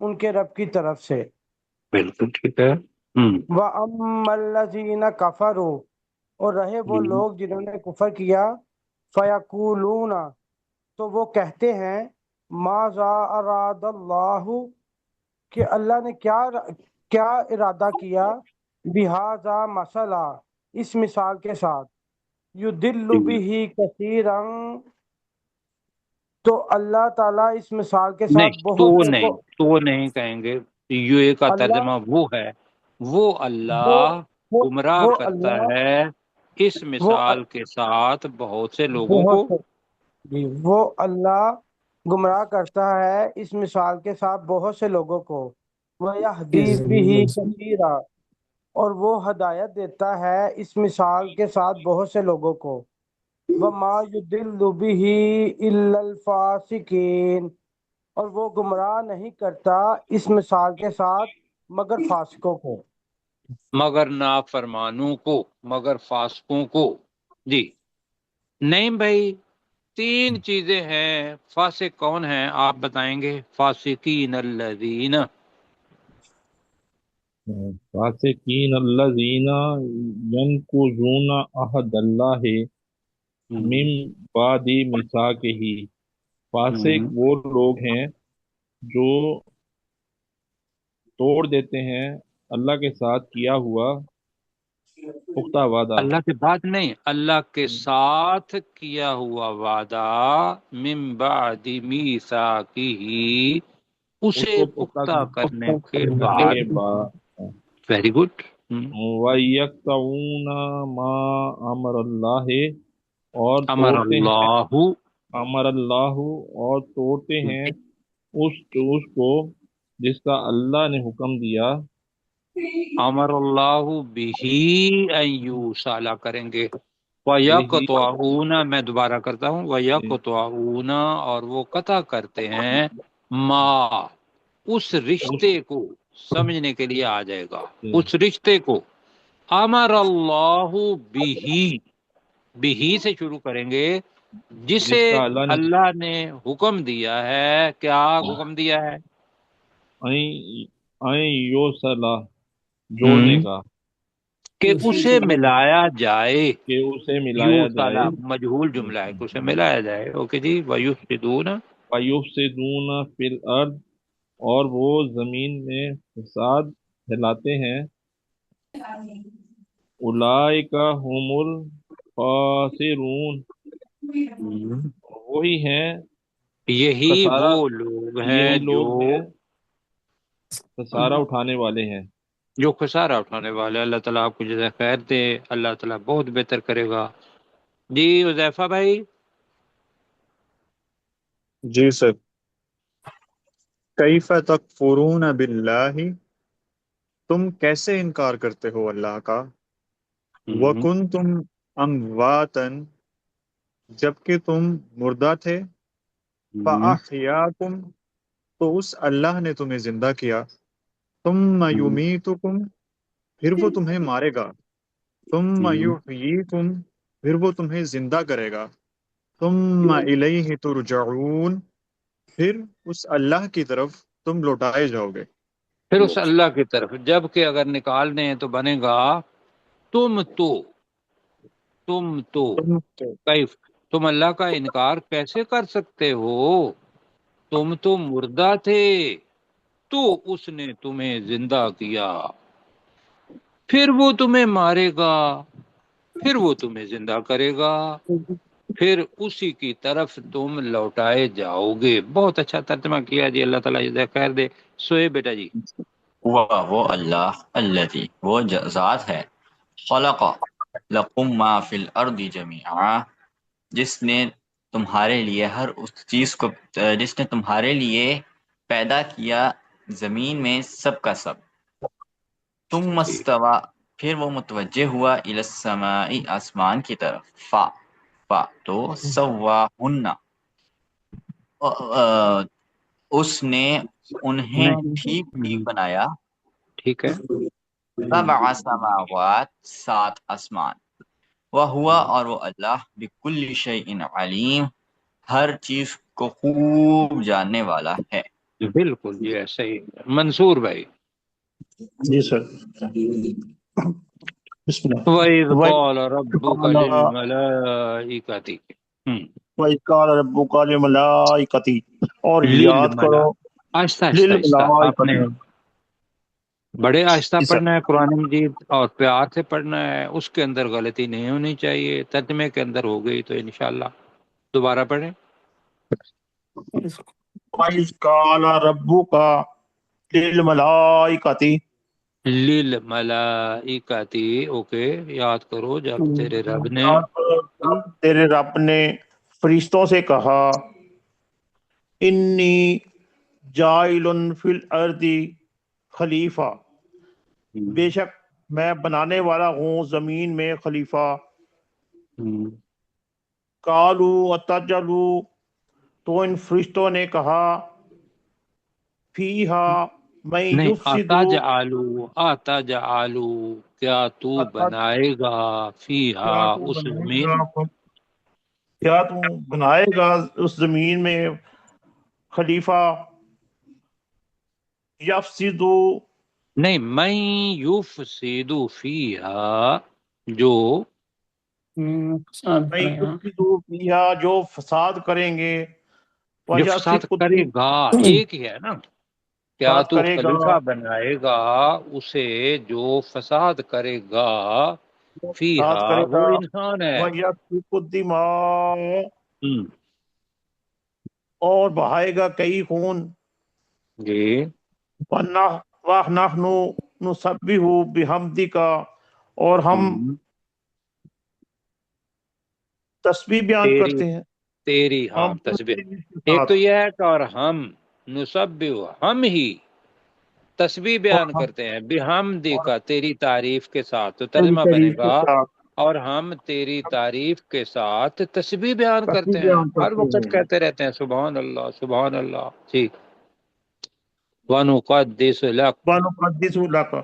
ان کے رب کی طرف سے۔ بالکل ٹھیک ہے۔ وَأَمَّا الَّذِينَ كَفَرُوا، اور رہے وہ لوگ جنہوں نے کفر کیا، فَيَقُولُونَ، تو وہ کہتے ہیں، ماذا اراد اللہ، کہ اللہ نے کیا ارادہ کیا، بہذا مسئلہ، اس مثال کے ساتھ، یدل بہ کثیرا، تو اللہ تعالیٰ اس مثال کے نہیں، ساتھ بہت لوگوں، تو نہیں کہیں گے، یہ کا اللہ ترجمہ وہ ہے، وہ وہ اللہ وہ گمراہ وہ کرتا اللہ ہے اس وہ مثال کے ساتھ بہت سے لوگوں بہت کو۔ جی وہ اللہ گمراہ کرتا ہے اس مثال کے ساتھ بہت سے لوگوں کو، وَيَهْدِي بِهِ كَثِيرًا، اور وہ ہدایت دیتا ہے اس مثال کے ساتھ بہت سے لوگوں کو، وَمَا يُضِلُّ بِهِ إِلَّا الْفَاسِقِينَ، اور وہ گمراہ نہیں کرتا اس مثال کے ساتھ مگر فاسقوں کو۔ مگر نافرمانوں کو، مگر فاسقوں کو۔ جی نہیں بھائی، تین چیزیں ہیں، فاسق کون ہیں آپ بتائیں گے؟ فاسقین الذین، فاسقین الذین ینقضون عہد اللہ من بعد میثاقہ، فاسق وہ لوگ ہیں جو توڑ دیتے ہیں اللہ کے ساتھ کیا ہوا پختہ وعدہ، اللہ کے بعد نہیں، اللہ کے ساتھ کیا ہوا وعدہ، من بعد میثاقہ، اس اسے کو پختہ کرنے کے کرنے بعد۔ کے بعد، ویری گڈ۔ وَيَقْطَعُونَ مَا أَمَرَ اللَّهِ، اور امر توڑتے ہیں اللہ، امر اللہ، اور توڑتے ہیں اس کو جس کا اللہ نے حکم دیا، امر اللہ بِہِ ان یوصل کریں گے، بہی وَيَقْطَعُونَ، میں دوبارہ کرتا ہوں، وَيَقْطَعُونَ، اور وہ قطع کرتے ہیں، ما، اس رشتے کو سمجھنے کے لیے آ جائے گا، اس رشتے کو، امر اللہ بِہِ، بِہِ سے شروع کریں گے، جسے جس کا اللہ نے اللہ نے حکم دیا ہے۔ کیا حکم دیا ہے؟ یوصلہ، جوڑنے کا، کہ اسے ملایا جائے، کہ اسے یو ملایا جائے، سالہ مجہول جملہ ہے کہ اسے ملایا جائے۔ اوکے جی، وَيُفْسِدُونَ، وَيُفْسِدُونَ فِي الْأَرْضِ، اور وہ زمین میں فساد پھیلاتے ہیں، اولئک هم الخاسرون، وہی ہیں یہی وہ خسارہ، لوگ ہیں یہی جو لوگ ہیں خسارہ اٹھانے والے ہیں۔ خسارہ اٹھانے والے۔ اللہ تعالیٰ آپ کو جزائے خیر دے، اللہ تعالیٰ بہت بہتر کرے گا۔ جی حذیفہ بھائی، جی سر، کیف تکفرون باللہ، تم کیسے انکار کرتے ہو اللہ کا، وکنتم امواتا، جبکہ تم مردہ تھے، فاحیاکم، تو اس اللہ نے تمہیں زندہ کیا، ثم یمیتکم، پھر وہ تمہیں مارے گا، ثم یحییکم، پھر وہ تمہیں زندہ کرے گا، ثم الیہ ترجعون، پھر اس اللہ کی طرف تم لوٹائے جاؤ گے۔ پھر اس اللہ کی طرف، جب کہ اگر نکالنے ہیں تو بنے گا تم تو، تم تو، تم تو کیف، تم اللہ کا انکار کیسے کر سکتے ہو؟ تم تو مردہ تھے، تو اس نے تمہیں زندہ کیا، پھر وہ تمہیں مارے گا، پھر وہ تمہیں زندہ کرے گا، پھر اسی کی طرف تم لوٹائے جاؤ گے۔ بہت اچھا ترجمہ کیا جی، اللہ تعالیٰ جزائے خیر دے۔ سوئے بیٹا جی۔ وہ اللہ، الذی، وہ ذات ہے، خلق لکم ما فی الارض جمیعا، جس نے تمہارے لیے ہر اس چیز کو، جس نے تمہارے لیے پیدا کیا زمین میں سب کا سب، تم مستوى، پھر وہ متوجہ ہوا الی السماء، آسمان کی طرف، فا تو سواہن، اس نے انہیں ٹھیک ٹھیک بنایا، ٹھیک ہے۔ سبع سماوات، 7 آسمان، وہوا، اور وہ اللہ، بکل شیء علیم، ہر چیز کو خوب جاننے والا ہے۔ بالکل جی ایسا ہی ہے۔ منصور بھائی جی سر، بسم اللہ۔ وَإِذْ قَالَ وَإِذْ رَبُّكَ قَالَ لِلْمَلَائِكَةِ وَإِذْ قَالَ رَبُّكَ لِلْمَلَائِكَةِ، اور یاد لِلْمَلَا کرو آہستہ آہستہ آہستہ آپ نے لِلْمَلَائِكَةِ۔ بڑے آہستہ جی سر، پڑھنا ہے قرآن مجید اور پیار سے پڑھنا ہے، اس کے اندر غلطی نہیں ہونی چاہیے، ترجمے کے اندر ہو گئی تو انشاءاللہ دوبارہ پڑھیں۔ وَإِذْ قَالَ رَبُّكَ لِلْمَلَائِكَةِ، للملائکتی، اوکے، یاد کرو جب تیرے رب نے یاد کرو جب تیرے رب نے فرشتوں سے کہا، انی جائل فی الارض خلیفہ، بے شک میں بنانے والا ہوں زمین میں خلیفہ۔ قالوا اتجلو، تو ان فرشتوں نے کہا، فیہا میں نہیں، یفسدو، آتا جعلو، کیا تو بنائے گا فیہا، کیا تو اس بنائے زمین، گا، کیا تو بنائے گا اس زمین میں خلیفہ، یفسدو، نہیں، میں یفسدو فیہا، جو میں یفسدو فیہا، جو فساد کریں گے، جو فساد وَیَسْفِکُ کرے گا، ایک ہی ہے نا، کیا فساد تو کرے گا، خلیفہ بنائے گا اسے جو فساد کرے گا فساد فیہا، کرے وہ گا، انسان ہے۔ وَیَسْفِکُ الدِّمَاءَ، ہم، اور بہائے گا کئی خون، جی، وَنَحْنُ نُسَبِّحُ بِحَمْدِکَ، اور ہم ہم، تسبیح بیان تیری کرتے ہیں، تیری ہاں ہم تسبیح، کرتے ہیں اس کے ایک تو ساتھ، یہ ہے کہ اور ہم نسبح، ہم ہی تسبیح اور بیان ہم کرتے ہیں، بحمدی اور کا، تیری تعریف کے ساتھ، تو تیری ترجمہ بنے تعریف کے گا ساتھ اور ہم تیری تعریف کے ساتھ تسبیح بیان تسبیح کرتے ہیں، بیان ہر کرتے وقت ہیں، کہتے رہتے ہیں سبحان اللہ سبحان اللہ، جی، وَنُقَدِّسُ لَكَ، وَنُقَدِّسُ لَكَ،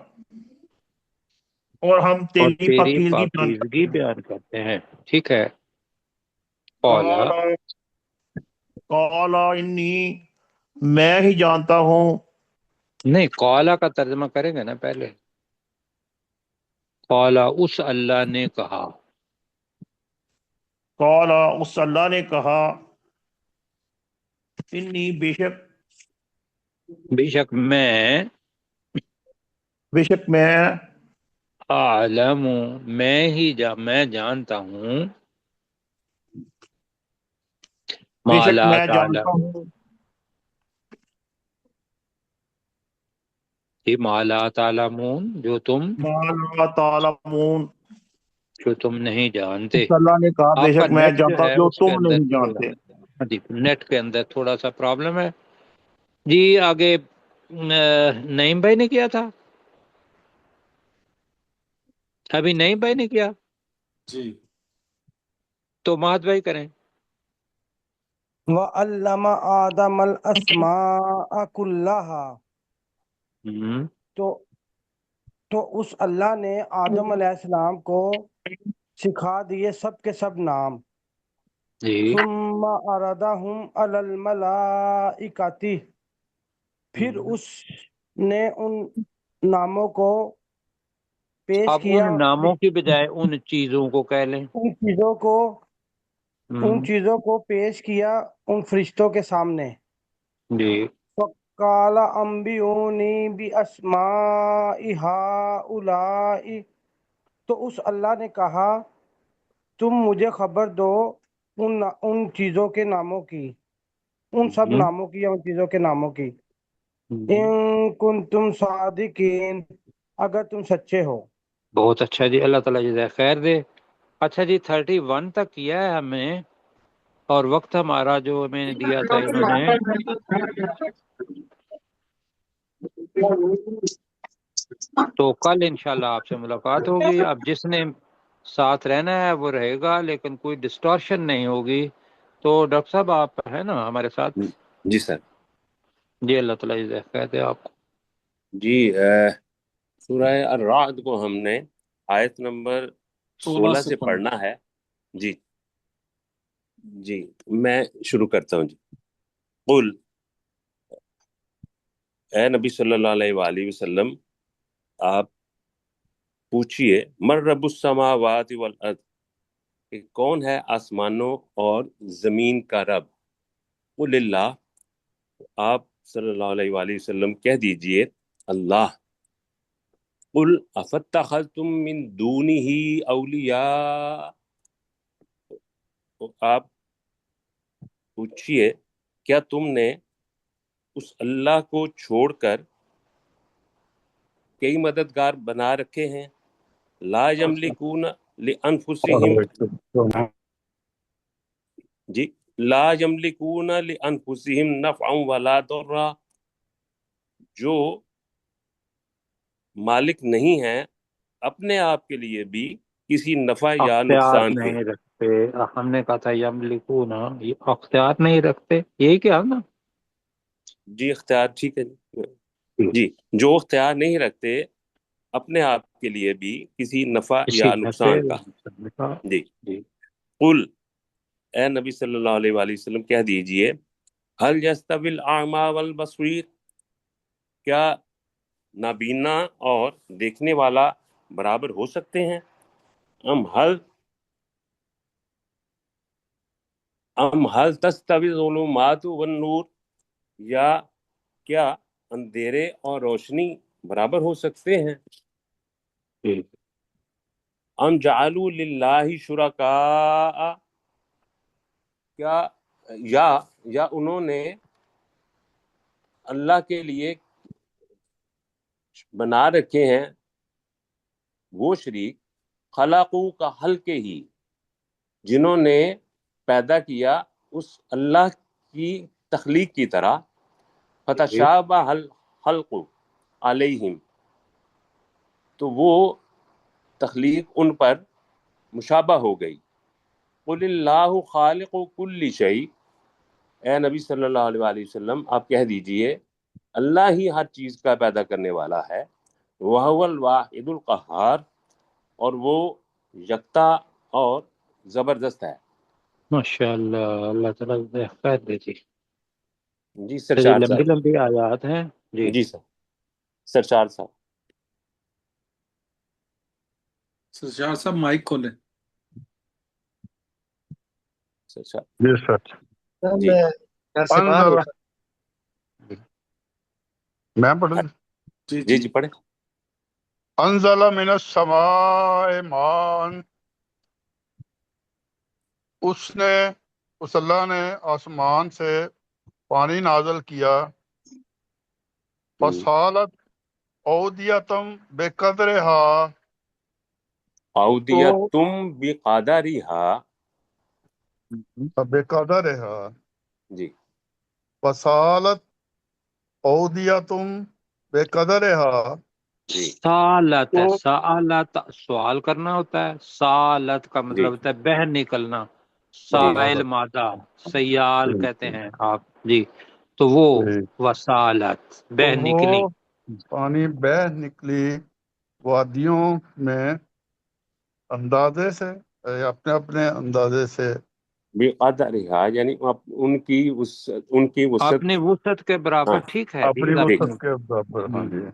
اور ہم اور تیری تیری پاکیزگی بیان پاکیزگی کرتے ہیں۔ بیان کرتے ہیں، ٹھیک ہے۔ قولا، قَالَ قَالَ انی، میں ہی جانتا ہوں، نہیں، قولا کا ترجمہ کریں گے نا پہلے، قولا، اس اللہ نے کہا، قَالَ، اس اللہ نے کہا، انی، بے شک میں عالم، میں جانتا ہوں، بے ما شک لا میں جانتا تعلم، ہوں، یہ ما لا تعلمون، ما لا تعلمون، جو تم نہیں جانتے۔ اس اللہ نے کہا بے آپ کا شک میں نیٹ جو جانتا ہے ہوں جو اس کے تم اندر نہیں جانتے۔ ہاں جی، نیٹ کے اندر تھوڑا سا پرابلم ہے جی۔ آگے نعیم بھائی نے کیا تھا، ابھی نعیم بھائی نے کیا جی تو مہد بھائی کریں۔ وَعَلَّمَ آدَمَ الْأَسْمَاءَ كُلَّهَا، ہم، تو اس اللہ نے آدم علیہ السلام کو سکھا دیے سب کے سب نام۔ جی، ثم عرضهم علی الملائکۃ، پھر اس نے ان ناموں کو پیش اب کیا، ان ناموں کی بجائے ان چیزوں کو کہہ لیں۔ ان چیزوں کو ان ہم، چیزوں کو پیش کیا ان فرشتوں کے سامنے۔ جی، فقال انبئونی باسماء ہؤلاء، تو اس اللہ نے کہا تم مجھے خبر دو ان چیزوں کے ناموں کی، ان سب ہم، ناموں کی یا ان چیزوں کے ناموں کی۔ ہم، ان کنتم صادقین، اگر تم سچے ہو۔ بہت اچھا جی، اللہ تعالیٰ جزائے خیر دے۔ اچھا جی، 31 تک کیا ہے ہمیں، اور وقت ہمارا جو میں نے دیا تھا انہوں نے، تو کل انشاءاللہ آپ سے ملاقات ہوگی۔ اب جس نے ساتھ رہنا ہے وہ رہے گا، لیکن کوئی ڈسٹورشن نہیں ہوگی۔ تو ڈاکٹر صاحب آپ ہیں نا ہمارے ساتھ؟ جی سر۔ جی، اللہ تعالیٰ جزائے خیر دے آپ کو۔ جی سورہ الرعد کو ہم نے آیت نمبر 16 سے پڑھنا ہے۔ جی جی، میں شروع کرتا ہوں۔ جی، قل اے نبی صلی اللہ علیہ وآلہ وسلم آپ پوچھئے من رب السماوات والارض کہ کون ہے آسمانوں اور زمین کا رب؟ قل اللہ آپ صلی اللہ علیہ وآلہ وسلم کہہ دیجئے اللہ۔ قل افاتخذتم من دونہ اولیاء تو آپ پوچھئے کیا تم نے اس اللہ کو چھوڑ کر کئی مددگار بنا رکھے ہیں؟ لا یملکون لانفسہم جی لا یملکون لانفسہم نفعا ولا ضرا جو مالک نہیں ہیں اپنے آپ کے لیے بھی کسی نفع یا اختیار نقصان کے۔ نہیں رکھتے، ہم نے کہا تھا یملکون، یہ اختیار نہیں رکھتے، یہی کیا نا؟ جی اختیار ٹھیک ہے جی، جو اختیار نہیں رکھتے اپنے آپ کے لیے بھی کسی نفع کسی یا نفع نقصان کا۔ جی جی قل اے نبی صلی اللہ علیہ وآلہ وسلم کہہ دیجئے هل يستوي الاعمى والبصیر کیا نابینا اور دیکھنے والا برابر ہو سکتے ہیں؟ ام هل تستوی الظلمات والنور یا کیا اندھیرے اور روشنی برابر ہو سکتے ہیں؟ جی ام جعلوا للہ شرکاء کیا یا انہوں نے اللہ کے لیے بنا رکھے ہیں وہ شریک خلقو کا حلقے ہی جنہوں نے پیدا کیا اس اللہ کی تخلیق کی طرح فتشابہ الخلق علیہم تو وہ تخلیق ان پر مشابہ ہو گئی۔ قل اللہ خالق کل شیء اے نبی صلی اللہ علیہ وآلہ وسلم آپ کہہ دیجئے اللہ ہی ہر چیز کا پیدا کرنے والا ہے، وَهُوَ الْوَاحِدُ الْقَهَّارُ اور وہ یکتا اور زبردست ہے۔ ماشاء اللہ، اللہ تعالیٰ خیر دے جی۔ جی بڑی سرشار لمبی صاحب۔ لمبی آیات ہیں جی۔ جی سر سرشار صاحب۔ سرشار صاحب مائک کھولیں۔ سرشار جی سر جی انزل میں پڑھوں گا؟ جی جی جی پڑھیں۔ انزل من السماء ماء اس اللہ نے آسمان سے پانی نازل کیا فصالت اودیتم بقدرها اودیتم بقدرها بقدرها جی فصالت اودیتم بقدرها جی سالت ہے، تو سالت سوال کرنا ہوتا ہے، سالت کا جی مطلب ہوتا ہے بہہ نکلنا، جی سائل مادہ سیال کہتے ہیں آپ جی، تو وہ وسالت تو بہہ وہ نکلی۔ پانی بہ نکلی وادیوں میں اندازے سے اپنے اپنے اندازے سے بقدرها یعنی ان کی وسعت۔ اپنی وسعت کے برابر، ہاں ٹھیک ہے اپنی ٹھیک۔ وسعت کے برابر۔ ہاں جی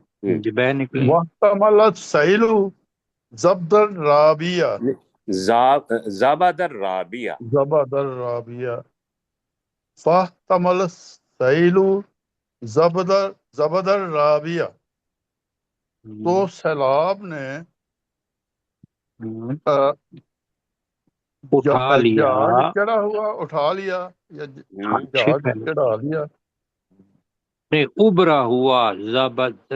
جی بہہ نکلی۔ وَاحْتَمَلَتْ سَيْلُ زبد الرابیہ زبد الرابیہ زبد الرابیہ فَاحْتَمَلَ السَّيْلُ زبد الرابیہ تو سیلاب نے اٹھا لیا، جہاز چڑھا ہوا اٹھا لیا یا اچھی جہاز پہلے چڑھا لیا نہیں، ابرا ہوا، زبد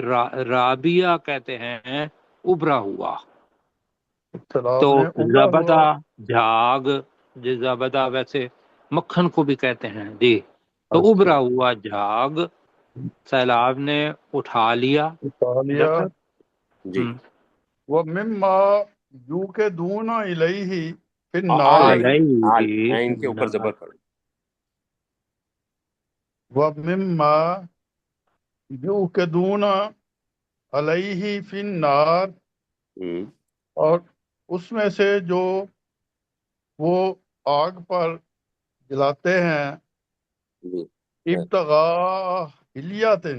رابیہ کہتے ہیں ابرا ہوا، سیلاب تو نے ابھرا ہوا زبدہ جھاگ، جو زبدہ ویسے مکھن کو بھی کہتے ہیں جی، تو اچھا ابرا ہوا جھاگ سیلاب نے اٹھا لیا اٹھا لیا جب تک جی وَمِمَّا يُوقِدُونَ إِلَيْهِ فِي النَّارِ علیہ عین کے اوپر زبر پڑھ۔ وَمِمَّا يُوقِدُونَ عَلَيْهِ فِي النَّارِ اور اس میں سے جو وہ آگ پر جلاتے ہیں جی ابتغاء حلیاتن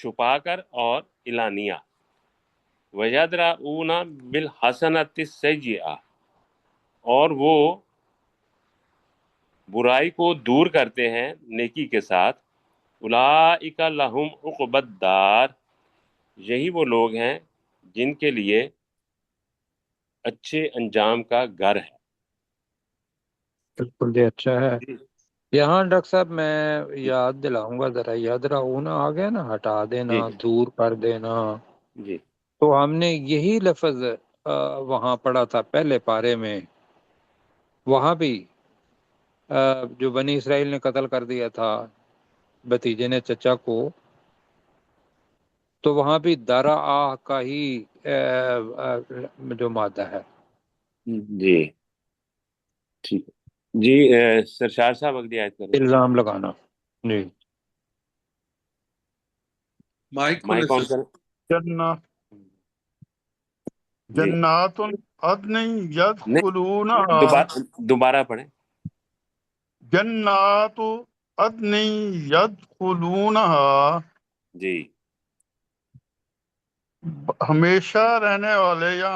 چھپا کر اور علانیہ، وَيَدْرَؤُونَ بِالْحَسَنَةِ السَّيِّئَةَ، اور وہ برائی کو دور کرتے ہیں نیکی کے ساتھ، اولئک لہم عقبی الدار، یہی وہ لوگ ہیں جن کے لیے اچھے انجام کا گھر ہے۔ بالکل جی، اچھا ہے۔ یہاں ڈاکٹر صاحب میں یاد دلاؤں گا ذرا، یاد رہونا آ گیا نا، ہٹا دینا، جی دور کر دینا، جی تو ہم نے یہی لفظ وہاں پڑھا تھا پہلے پارے میں، وہاں بھی جو بنی اسرائیل نے قتل کر دیا تھا بھتیجے نے چچا کو، تو وہاں بھی درا کا ہی جو مادہ ہے۔ جی ٹھیک ہے جی۔ سرشار صاحب اگلی آیت کریں۔ الزام لگانا جی، مائک کھولے مائک آن سر۔ کریں۔ جی جنات عدن نہیں، يدخلونها، دوبارہ پڑھیں۔ جنات عدن يدخلونها، جی ہمیشہ رہنے والے یا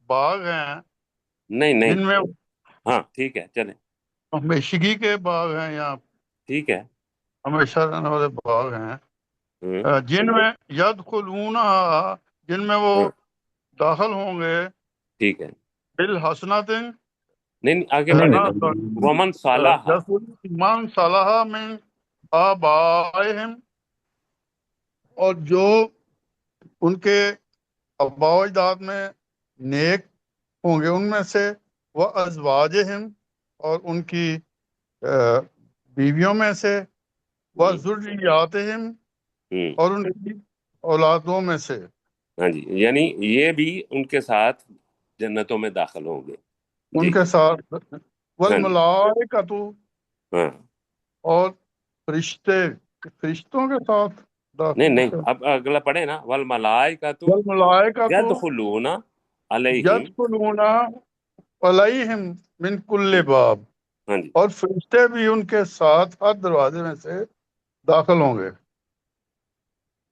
باغ ہیں نہیں جن میں ہاں ٹھیک ہے چلیں، ہمیشگی کے باغ ہیں یا ٹھیک ہے۔ ہمیشہ رہنے والے باغ ہیں، ہوں جن میں یدخلونها، جن میں وہ ہوں، داخل ہوں گے، ٹھیک ہے، بالحسنات، نہیں آگے پڑھیں نا، ومن صالح، من صلاح من آبائہم، اور جو ان کے آباء و اجداد میں نیک ہوں گے ان میں سے، وہ ازواجہم، اور ان کی بیویوں میں سے، وہ ذریاتہم، اور ان کی اولادوں میں سے۔ ہاں جی، یعنی یہ بھی ان کے ساتھ جنتوں میں داخل ہوں گے۔ ان جی کے ساتھ ہاں جی والملائکۃ، ہاں، اور فرشتوں کے ساتھ نہیں داخل، اب اگلا پڑھیں نا، والملائکۃ والملائکۃ یدخلون علیہم، یدخلون علیہم من کل باب، ہاں جی اور فرشتے بھی ان کے ساتھ ہر دروازے میں سے داخل ہوں گے۔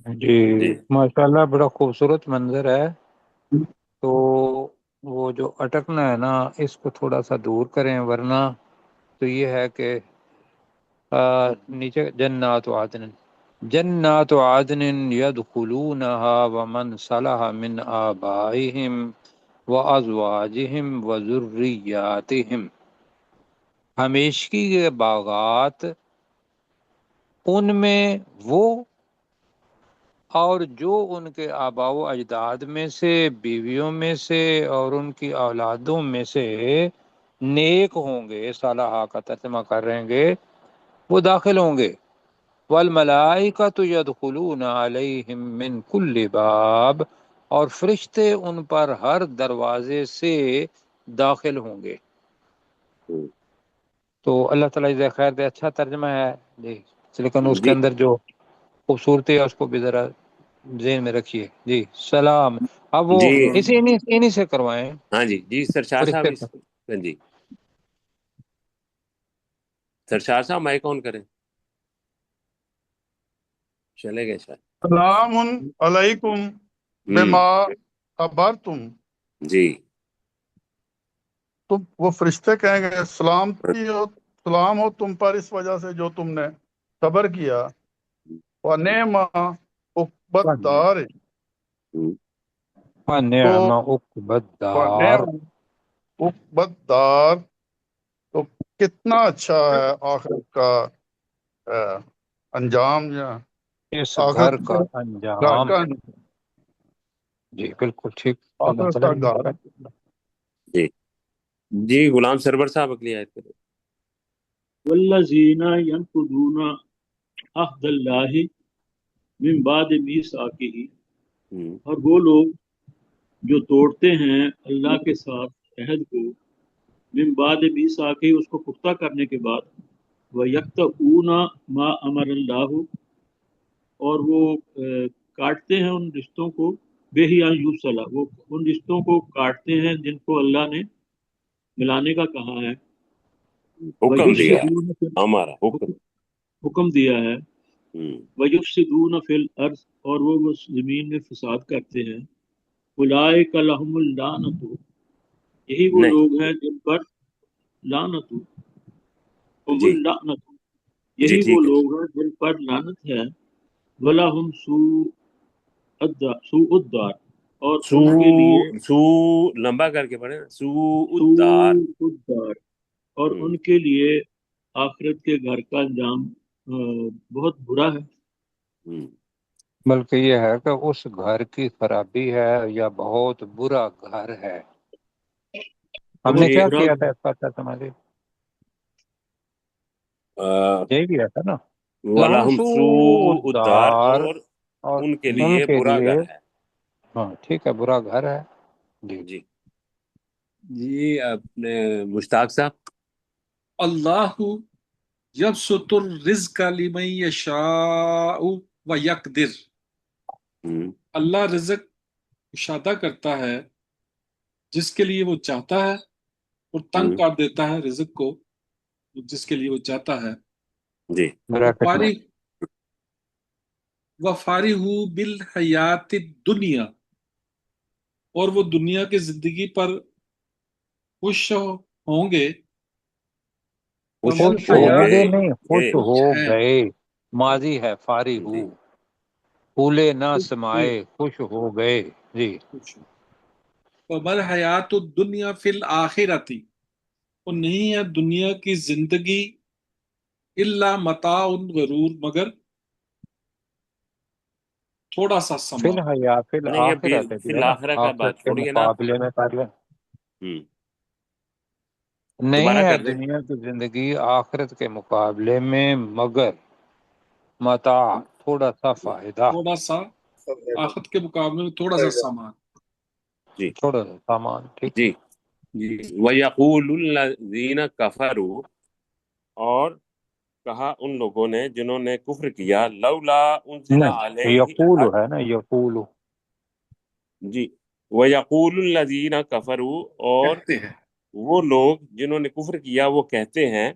جی جی ماشاءاللہ، بڑا خوبصورت منظر ہے۔ تو وہ جو اٹکنا ہے نا، اس کو تھوڑا سا دور کریں، ورنہ تو یہ ہے کہ نیچے جنات عدن، جنات عدن يدخلونها ومن صلح من آبائهم وازواجهم وذرياتهم، ہمیشگی کے باغات، ان میں وہ اور جو ان کے آباء و اجداد میں سے، بیویوں میں سے اور ان کی اولادوں میں سے نیک ہوں گے، صالحہ کا ترجمہ کر رہیں گے، وہ داخل ہوں گے۔ والملائکۃ یدخلون علیہم من کل باب، اور فرشتے ان پر ہر دروازے سے داخل ہوں گے۔ تو اللہ تعالیٰ جزائے خیر دے، اچھا ترجمہ ہے جی، لیکن اس کے جی اندر جو خوبصورتی ہے اس کو بھی ذرا ذہن میں رکھیے جی۔ سلام، اب وہ جی انہی سے کروائیں ہاں جی جی سرشار صاحب فرشتے پر۔ ہاں جی سرشار صاحب مائک آن کریں، چلے گئے شاید۔ سلام علیکم بما خبرتم، جی تو وہ فرشتے کہیں گے سلام ہو تم پر اس وجہ سے جو تم نے صبر کیا، ونعم عقبی الدار، تو نعم عقبی الدار، ونعم عقبی الدار، تو کتنا اچھا ہے آخرت کا انجام، یا اس آخرت گھر کا کا گھر انجام۔ کا جی بالکل ٹھیک، اللہ آخرت کا تعالیٰ گھر۔ جی جی غلام سرور صاحب اگلی آیت کریں۔ والذین ینقضون عہد اللہ من بعد میثاقہ، اور وہ لوگ جو توڑتے ہیں اللہ کے ساتھ عہد کو، من بعد میثاقہ، اس کو پختہ کرنے کے بعد، وَيَقْطَعُونَ مَا أَمَرَ اللَّهُ، اور وہ کاٹتے ہیں ان رشتوں کو، بِهِ أَن يُوصَلَ، وہ ان رشتوں کو کاٹتے ہیں جن کو اللہ نے ملانے کا کہا ہے، حکم دیا ہے، وَيُفْسِدُونَ فِي ہمارا حکم۔ حکم دیا ہے، وَيُفْسِدُونَ فِي الْأَرْضِ، اور وہ زمین میں فساد کرتے ہیں. اولئک لہم اللعنۃ، یہی وہ نہیں لوگ ہیں جن پر لعنت، ہم جی اللعنۃ، جی یہی وہ ٹھیک ہے لوگ ہیں جن پر لعنت ہے. وَلَهُمْ سوء الدار، اور سو ان کے لیے سو لمبا کر کے پڑھے نا، سوء الدار. سوء الدار، اور ہم، ان کے لیے آخرت کے گھر کا انجام بہت برا ہے. ہم. بلکہ یہ ہے کہ اس گھر کی خرابی ہے یا بہت برا گھر ہے. ہم نے بہت جی کیا برا کیا تھا گھر. اس کا تمہاری آ، یہی کیا تھا نا، لہم وَلَهُمْ سوء سوء الدار، الدار، اور اور ان کے ان لیے کے برا لیے، گھر ہے. ہاں ٹھیک ہے، برا گھر ہے. جی جی جی اپنے مشتاق صاحب. اللہ یبسط الرزق لمن یشاء ویقدر، ہم، اللہ رزق کشادہ کرتا ہے جس کے لیے وہ چاہتا ہے، اور تنگ ہم. کر دیتا ہے رزق کو جس کے لیے وہ چاہتا ہے. جی بریکٹ میں. وفارغ بالحیات الدنیا، اور وہ دنیا کی زندگی پر خوش ہوں گے. خوش ومل خوش ہو ہوں حیات، گے گئے نہیں، خوش خوش ہو ہیں. گئے، ماضی ہے فارغ ہو، جی پھولے نہ خوش ہوئے، سمائے، خوش ہو گئے. جی خوش ہو. ومل حیات الدنیا فی الآخرتی، اور نہیں ہے دنیا کی زندگی الا متاع غرور، مگر تھوڑا سا فی سامان. الحیا فی نہیں، ابھی الآخرت فی بھی ہے نا، الآخرہ کا آخرت بات کے چھوڑیے نا. مقابلے میں کر لیں. ہم. نہیں دوبارہ ہے کر دیں. دنیا کی زندگی آخرت کے مقابلے میں مگر متاع، تھوڑا سا فائدہ، تھوڑا سا آخرت کے مقابلے میں تھوڑا سا سامان. جی تھوڑا سا سامان. ٹھیک ہے. جی جی وَيَقُولُ الَّذِينَ كَفَرُوا، اور کہا ان لوگوں نے جنہوں نے کفر کیا، لولا انزل نہیں، علیہ. یقول ہے نا، یقول. جی وَيَقُولُ الَّذِينَ كَفَرُوا، اور کہتے ہیں وہ لوگ جنہوں نے کفر کیا وہ کہتے ہیں،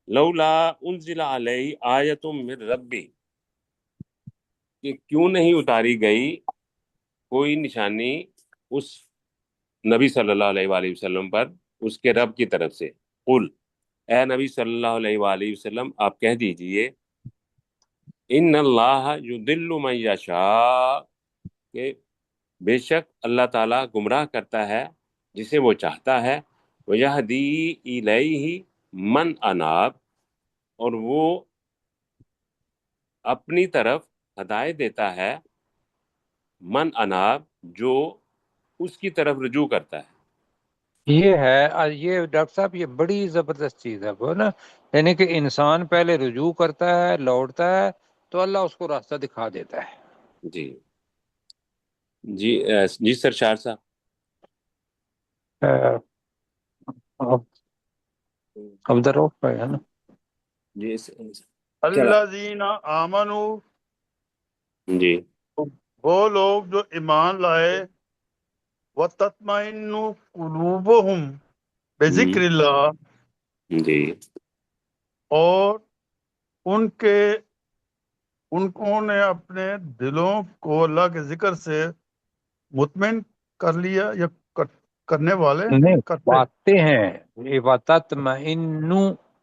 لولا انزل علیہ آیۃ من ربی، کہ کیوں نہیں اتاری گئی کوئی نشانی اس نبی صلی اللہ علیہ وآلہ وسلم پر اس کے رب کی طرف سے. قل، اے نبی صلی اللہ علیہ وآلہ وسلم آپ کہہ دیجئے، ان اللہ یضل من یشاء، کہ بے شک اللہ تعالیٰ گمراہ کرتا ہے جسے وہ چاہتا ہے، وَيَهْدِي إِلَيْهِ مَنْ أَنَابَ، اور وہ اپنی طرف ہدایت دیتا ہے من اناب، جو اس کی طرف رجوع کرتا ہے. یہ ہے، یہ ڈاکٹر صاحب یہ بڑی زبردست چیز ہے وہ نا، یعنی کہ انسان پہلے رجوع کرتا ہے، لوٹتا ہے، تو اللہ اس کو راستہ دکھا دیتا ہے. جی جی جی سر شار صاحب. عبد الرؤف بھائی ہے نا. جی چلا. الذین آمنوا، جی وہ لوگ جو ایمان لائے، وتطمئن قلوبہم بذکر اللہ، جی اور انہوں نے اپنے دلوں کو اللہ کے ذکر سے مطمئن کر لیا، یا کرنے والے نہیں، کرتے. پاتے ہیں، وَتَطْمَئِنُّ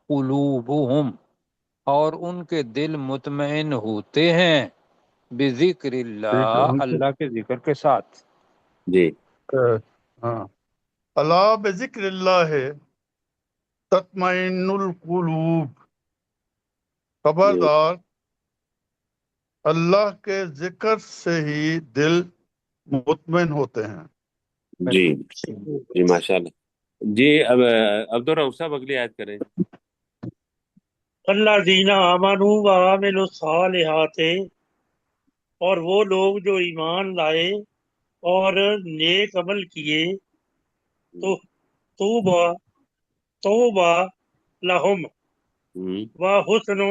قُلُوبُهُمْ، اور ان کے دل مطمئن ہوتے ہیں، بذکر اللہ، اللہ کے ذکر کے ساتھ. جی ہاں، اللہ بذکر اللہ تطمئن القلوب، خبردار اللہ کے ذکر سے ہی دل مطمئن ہوتے ہیں. جی جی ماشاء اللہ. جی اب عبد الرؤف صاحب اگلی آیت کریں. الذین آمنوا وعملوا الصالحات، اور وہ لوگ جو ایمان لائے اور نیک عمل کیے، تو توبہ توبہ لہم و حسن